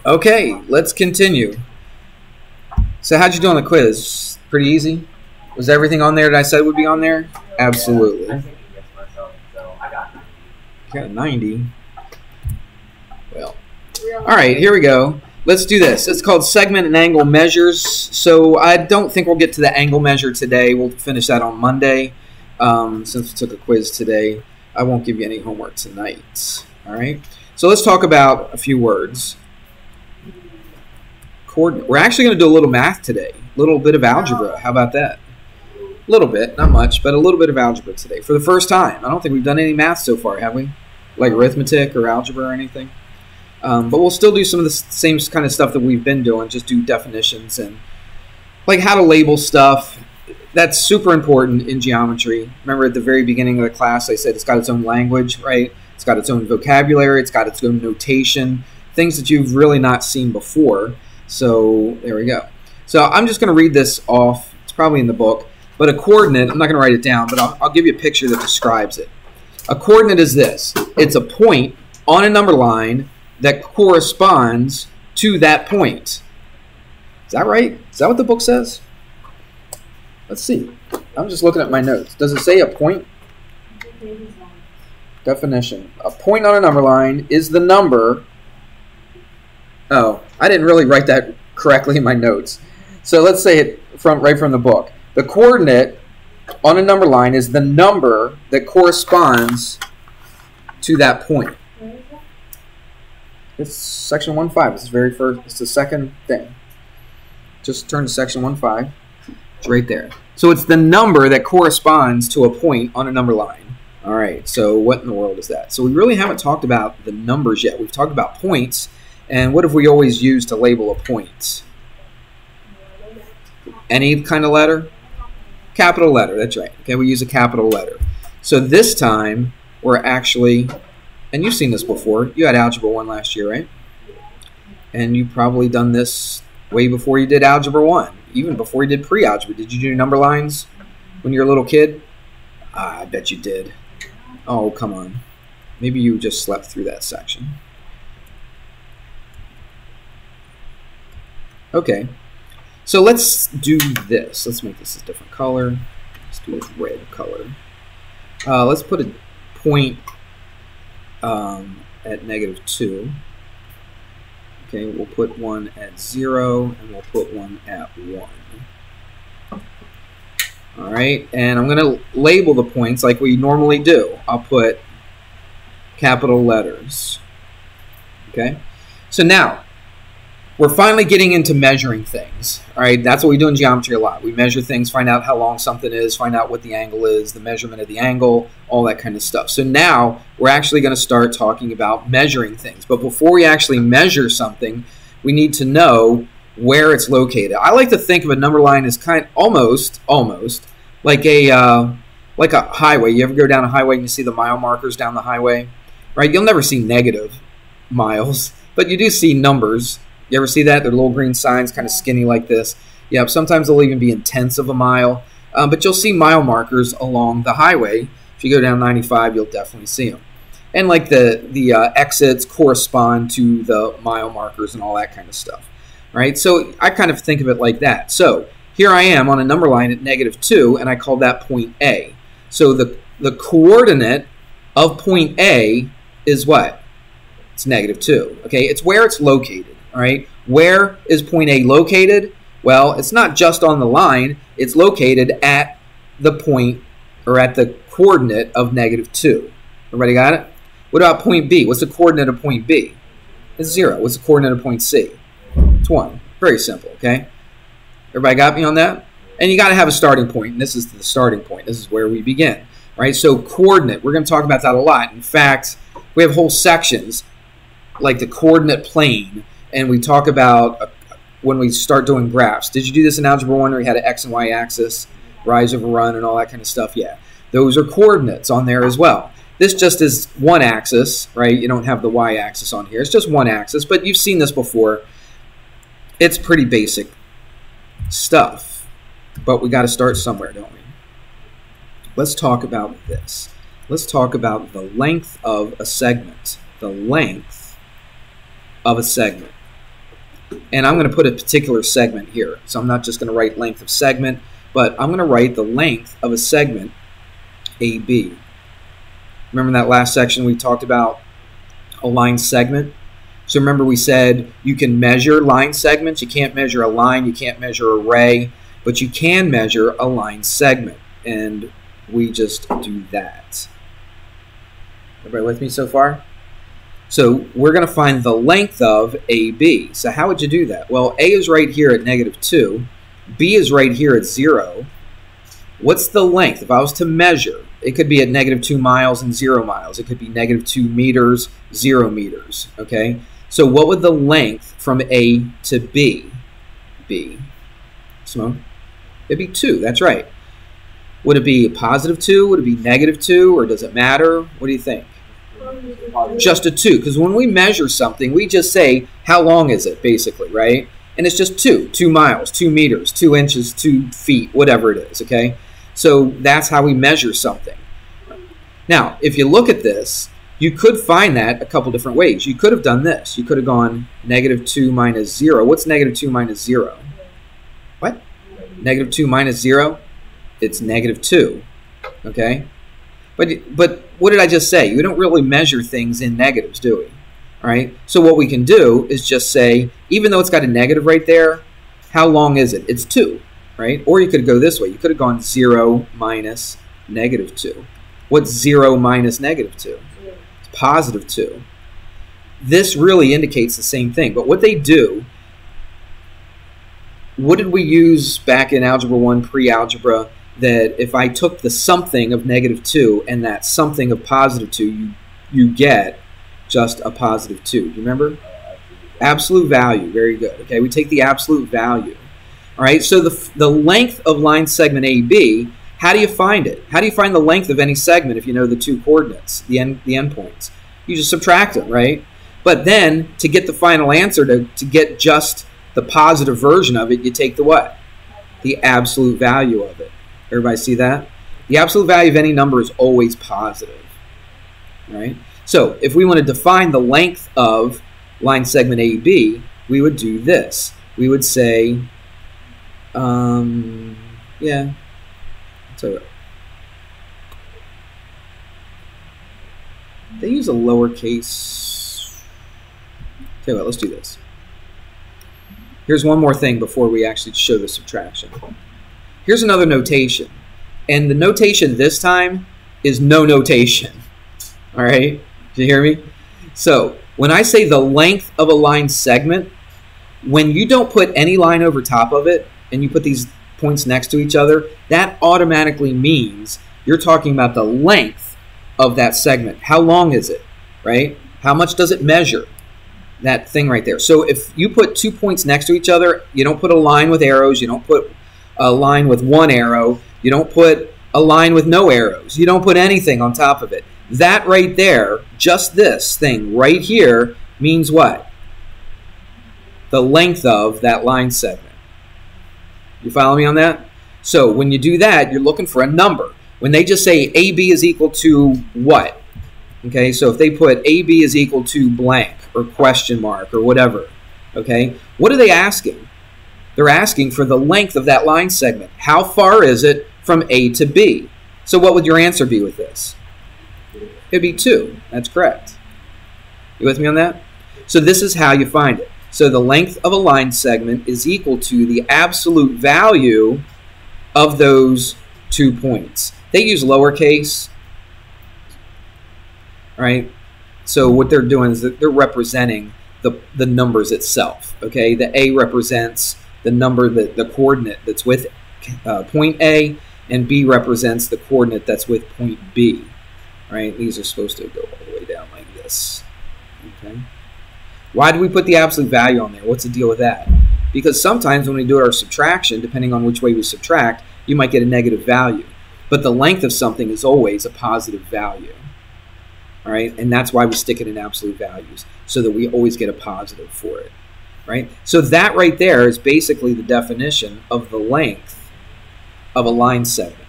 Okay, let's continue. So how'd you do on the quiz? Pretty easy? Was everything on there that I said would be on there? Absolutely. I think yes myself, so I got 90. Got a 90. Well, all right, here we go. Let's do this. It's called segment and angle measures. So I don't think we'll get to the angle measure today. We'll finish that on Monday. Since we took a quiz today, I won't give you any homework tonight. All right. So let's talk about a few words. Coordinate. We're actually going to do a little math today. A little bit of algebra. How about that? A little bit, not much, but a little bit of algebra today for the first time. I don't think we've done any math so far, have we? Like arithmetic or algebra or anything. But we'll still do some of the same kind of stuff that we've been doing. Just do definitions and like how to label stuff. That's super important in geometry. Remember at the very beginning of the class I said it's got its own language, right? It's got its own vocabulary. It's got its own notation. Things that you've really not seen before. So there we go. So I'm just going to read this off. It's probably in the book. But a coordinate, I'm not going to write it down, but I'll give you a picture that describes it. A coordinate is this. It's a point on a number line that corresponds to that point. Is that right? Is that what the book says? Let's see. I'm just looking at my notes. Does it say a point? Definition. A point on a number line is the number. Oh, I didn't really write that correctly in my notes. So let's say it right from the book. The coordinate on a number line is the number that corresponds to that point. It's section 1.5. It's the very first. It's the second thing. Just turn to section 1.5. It's right there. So it's the number that corresponds to a point on a number line. All right. So what in the world is that? So we really haven't talked about the numbers yet. We've talked about points. And what have we always used to label a point? Any kind of letter? Capital letter. That's right. Okay. We use a capital letter. So this time we're actually... And you've seen this before. You had Algebra 1 last year, right? And you've probably done this way before you did Algebra 1. Even before you did pre-algebra. Did you do number lines when you were a little kid? I bet you did. Oh, come on. Maybe you just slept through that section. Okay. So let's do this. Let's make this a different color. Let's do this red color. Let's put a point... at -2. Okay, we'll put one at 0, and we'll put one at 1. All right, and I'm going to label the points like we normally do. I'll put capital letters. Okay, so now we're finally getting into measuring things. All right, that's what we do in geometry a lot. We measure things, find out how long something is, find out what the angle is, the measurement of the angle, all that kind of stuff. So now we're actually going to start talking about measuring things. But before we actually measure something, we need to know where it's located. I like to think of a number line as almost like a highway. You ever go down a highway and you see the mile markers down the highway, right? You'll never see negative miles, but you do see numbers. You ever see that? They're little green signs, kind of skinny like this. Yeah, sometimes they'll even be in tenths of a mile. But you'll see mile markers along the highway. If you go down 95, you'll definitely see them. And like the exits correspond to the mile markers and all that kind of stuff. Right? So I kind of think of it like that. So here I am on a number line at -2, and I call that point A. So the coordinate of point A is what? It's -2. Okay, it's where it's located. All right, where is point A located? Well, it's not just on the line. It's located at the point or at the coordinate of -2. Everybody got it? What about point B? What's the coordinate of point B? It's 0. What's the coordinate of point C? It's 1. Very simple, okay? Everybody got me on that? And you got to have a starting point, and this is the starting point. This is where we begin, right? So coordinate, we're going to talk about that a lot. In fact, we have whole sections like the coordinate plane, and we talk about when we start doing graphs. Did you do this in Algebra 1 where you had an X and Y axis, rise over run, and all that kind of stuff? Yeah. Those are coordinates on there as well. This just is one axis, right? You don't have the Y axis on here. It's just one axis, but you've seen this before. It's pretty basic stuff, but we got to start somewhere, don't we? Let's talk about this. Let's talk about the length of a segment. The length of a segment. And I'm going to put a particular segment here. So I'm not just going to write length of segment, but I'm going to write the length of a segment AB. Remember in that last section we talked about a line segment? So remember we said you can measure line segments. You can't measure a line, you can't measure a ray, but you can measure a line segment. And we just do that. Everybody with me so far? So we're going to find the length of AB. So how would you do that? Well, A is right here at -2. B is right here at 0. What's the length? If I was to measure, it could be at -2 miles and 0 miles. It could be -2 meters, 0 meters. Okay? So what would the length from A to B be? Simone? It'd be 2. That's right. Would it be a +2? Would it be -2? Or does it matter? What do you think? Just a 2, because when we measure something, we just say, how long is it, basically, right? And it's just 2 miles, 2 meters, 2 inches, 2 feet, whatever it is, okay? So that's how we measure something. Now, if you look at this, you could find that a couple different ways. You could have done this. You could have gone -2 minus 0. What's -2 minus 0? What? -2 minus 0? It's -2, okay? But what did I just say? We don't really measure things in negatives, do we? All right. So what we can do is just say, even though it's got a negative right there, how long is it? It's 2, right? Or you could go this way. You could have gone 0 minus -2. What's 0 minus -2? It's +2. This really indicates the same thing. But what they do, what did we use back in Algebra 1, pre-algebra? That if I took the something of -2 and that something of +2, you get just a +2. Do you remember? Absolute value. Very good. Okay, we take the absolute value. All right, so the length of line segment AB, how do you find it? How do you find the length of any segment if you know the 2 coordinates, the endpoints? You just subtract them, right? But then to get the final answer, to get just the positive version of it, you take the what? The absolute value of it. Everybody see that? The absolute value of any number is always positive, right? So if we want to define the length of line segment AB, we would do this. We would say, yeah, so they use a lowercase. Tell you what, let's do this. Here's one more thing before we actually show the subtraction. Here's another notation, and the notation this time is no notation. All right, did you hear me? So when I say the length of a line segment, when you don't put any line over top of it and you put these points next to each other, that automatically means you're talking about the length of that segment. How long is it, right? How much does it measure? That thing right there. So if you put 2 points next to each other, you don't put a line with arrows, you don't put a line with 1 arrow, you don't put a line with no arrows, you don't put anything on top of it. That right there, just this thing right here, means what? The length of that line segment. You follow me on that? So when you do that, you're looking for a number. When they just say AB is equal to what? Okay, so if they put AB is equal to blank or question mark or whatever, okay, what are they asking? They're asking for the length of that line segment. How far is it from A to B? So what would your answer be with this? It'd be 2. That's correct. You with me on that? So this is how you find it. So the length of a line segment is equal to the absolute value of those 2 points. They use lowercase, right? So what they're doing is that they're representing the numbers itself, okay? The A represents the number, the coordinate that's with point A, and B represents the coordinate that's with point B, right? These are supposed to go all the way down like this, okay? Why do we put the absolute value on there? What's the deal with that? Because sometimes when we do our subtraction, depending on which way we subtract, you might get a negative value. But the length of something is always a positive value, all right? And that's why we stick it in absolute values, so that we always get a positive for it. Right? So that right there is basically the definition of the length of a line segment.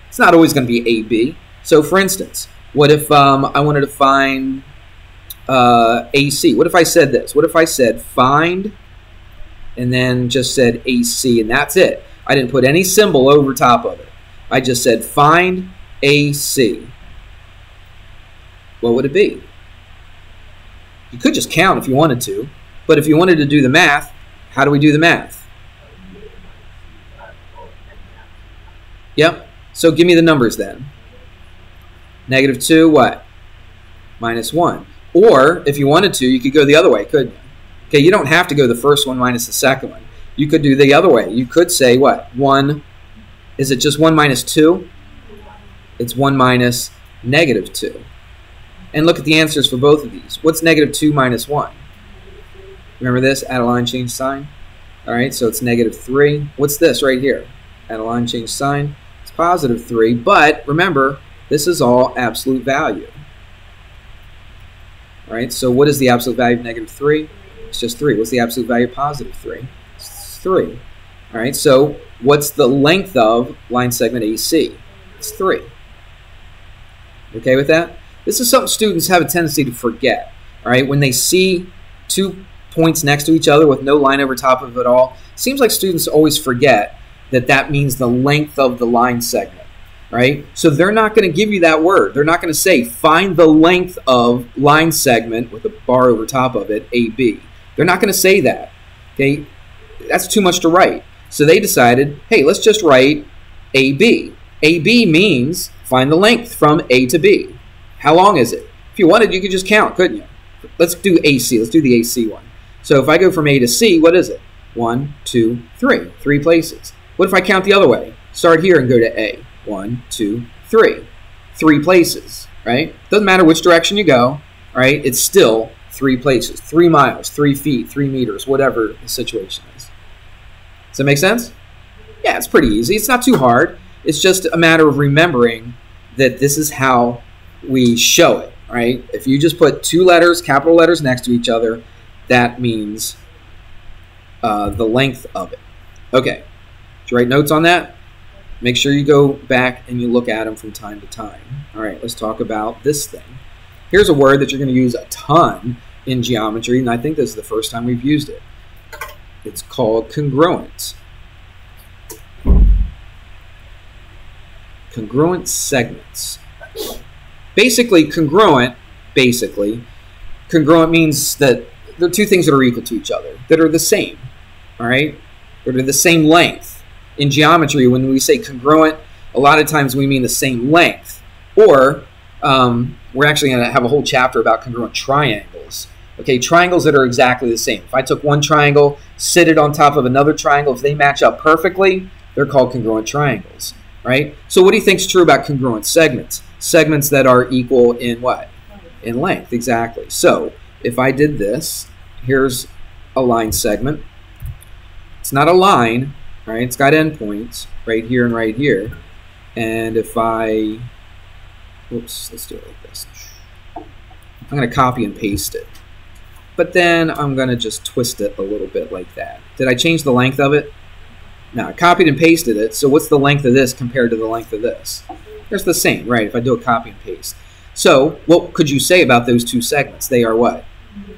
It's not always going to be AB. So for instance, what if I wanted to find AC? What if I said this? What if I said find and then just said AC, and that's it. I didn't put any symbol over top of it. I just said find AC. What would it be? You could just count if you wanted to, but if you wanted to do the math, how do we do the math? Yep. So give me the numbers then. -2, what? -1. Or if you wanted to, you could go the other way, couldn't you? Okay, you don't have to go the first one minus the second one. You could do the other way. You could say what? 1. Is it just 1 minus 2? It's 1 minus -2. And look at the answers for both of these. What's -2 minus 1? Remember this? Add a line, change sign. All right, so it's -3. What's this right here? Add a line, change sign. It's +3. But remember, this is all absolute value. All right, so what is the absolute value of -3? It's just 3. What's the absolute value of +3? It's 3. All right, so what's the length of line segment AC? It's 3. Okay with that? This is something students have a tendency to forget. All right, when they see 2 points next to each other with no line over top of it all, it seems like students always forget that that means the length of the line segment. Right? So they're not going to give you that word. They're not going to say, find the length of line segment with a bar over top of it, AB. They're not going to say that. Okay? That's too much to write. So they decided, hey, let's just write AB. AB means find the length from A to B. How long is it? If you wanted, you could just count, couldn't you? Let's do AC. Let's do the AC one. So if I go from A to C, what is it? 1, 2, 3. 3 places. What if I count the other way? Start here and go to A. 1, 2, 3. 3 places, right? Doesn't matter which direction you go, right? It's still 3 places. 3 miles, 3 feet, 3 meters, whatever the situation is. Does that make sense? Yeah, it's pretty easy. It's not too hard. It's just a matter of remembering that this is how we show it, right? If you just put 2 letters, capital letters next to each other, that means the length of it. Okay. Did you write notes on that? Make sure you go back and you look at them from time to time. All right, let's talk about this thing. Here's a word that you're going to use a ton in geometry, and I think this is the first time we've used it. It's called congruent. Congruent segments. Basically, congruent means that there are 2 things that are equal to each other, that are the same, all right? That are the same length. In geometry, when we say congruent, a lot of times we mean the same length. Or we're actually going to have a whole chapter about congruent triangles. Okay, triangles that are exactly the same. If I took one triangle, sit it on top of another triangle, if they match up perfectly, they're called congruent triangles, right? So what do you think is true about congruent segments? Segments that are equal in what? In length, exactly. So if I did this, here's a line segment. It's not a line. All right, it's got endpoints right here and right here. And if I, whoops, let's do it like this. I'm going to copy and paste it. But then I'm going to just twist it a little bit like that. Did I change the length of it? No, I copied and pasted it. So what's the length of this compared to the length of this? It's the same, right, if I do a copy and paste. So what could you say about those 2 segments? They are what?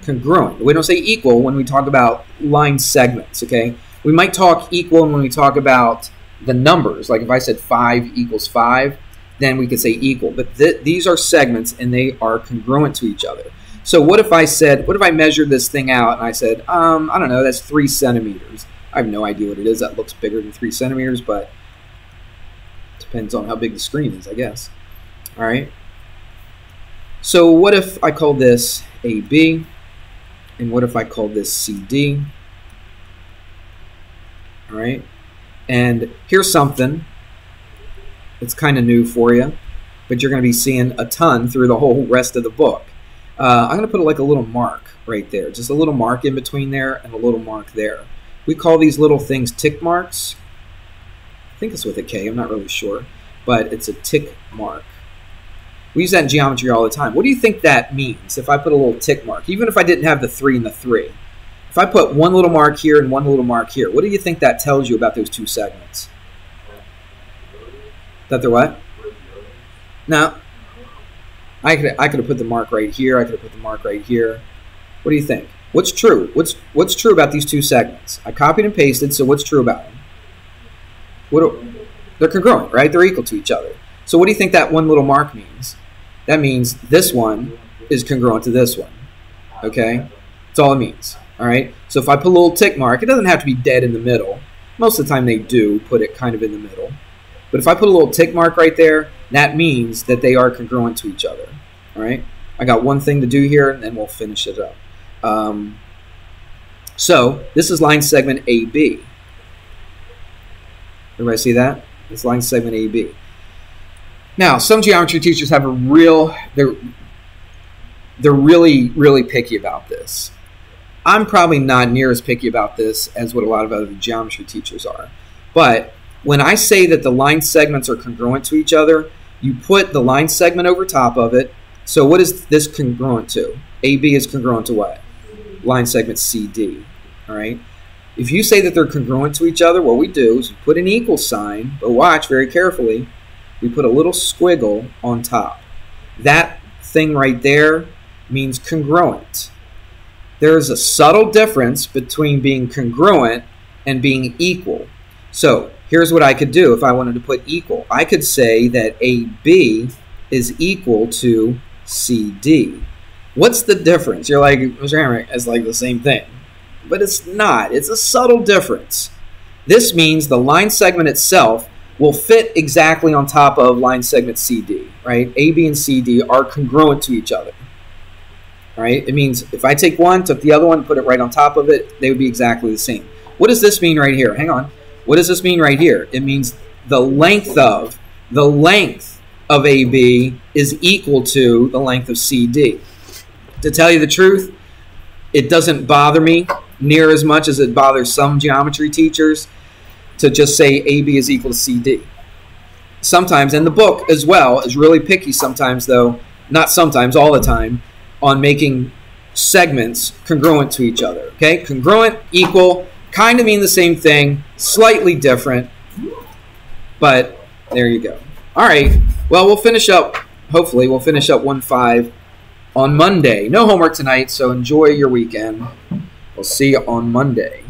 Congruent. We don't say equal when we talk about line segments, okay? We might talk equal when we talk about the numbers. Like if I said 5 equals 5, then we could say equal. But these are segments, and they are congruent to each other. So what if I measured this thing out, and I said, I don't know, that's 3 centimeters. I have no idea what it is. That looks bigger than 3 centimeters, but it depends on how big the screen is, I guess. All right. So what if I call this AB, and what if I call this CD? All right, and here's something that's kind of new for you, but you're going to be seeing a ton through the whole rest of the book. I'm going to put like a little mark right there, just a little mark in between there and a little mark there. We call these little things tick marks. I think it's with a K, I'm not really sure, but it's a tick mark. We use that in geometry all the time. What do you think that means if I put a little tick mark, even if I didn't have the 3 and the 3? If I put one little mark here and one little mark here, what do you think that tells you about those 2 segments? That they're what? No. I could have put the mark right here. I could have put the mark right here. What do you think? What's true? What's true about these two segments? I copied and pasted, so what's true about them? They're congruent, right? They're equal to each other. So what do you think that one little mark means? That means this one is congruent to this one, okay? That's all it means, all right? So if I put a little tick mark, it doesn't have to be dead in the middle. Most of the time they do put it kind of in the middle. But if I put a little tick mark right there, that means that they are congruent to each other, all right? I got one thing to do here, and then we'll finish it up. So this is line segment AB. Everybody see that? It's line segment AB. Now, some geometry teachers have they're really, really picky about this. I'm probably not near as picky about this as what a lot of other geometry teachers are. But when I say that the line segments are congruent to each other, you put the line segment over top of it. So what is this congruent to? AB is congruent to what? Line segment CD, all right? If you say that they're congruent to each other, what we do is we put an equal sign, but watch very carefully. We put a little squiggle on top. That thing right there means congruent. There's a subtle difference between being congruent and being equal. So here's what I could do if I wanted to put equal. I could say that AB is equal to CD. What's the difference? You're like, Mr. Hammer, it's like the same thing. But it's not. It's a subtle difference. This means the line segment itself will fit exactly on top of line segment CD, right? AB and CD are congruent to each other, all right? It means if I take one, took the other one, put it right on top of it, they would be exactly the same. What does this mean right here? Hang on. What does this mean right here? It means the length of AB is equal to the length of CD. To tell you the truth, it doesn't bother me near as much as it bothers some geometry teachers to just say AB is equal to CD. Sometimes, and the book as well is really picky sometimes, though, not sometimes, all the time, on making segments congruent to each other. Okay, congruent, equal, kind of mean the same thing, slightly different, but there you go. All right, well, we'll finish up, hopefully, we'll finish up 1-5 on Monday. No homework tonight, so enjoy your weekend. We'll see you on Monday.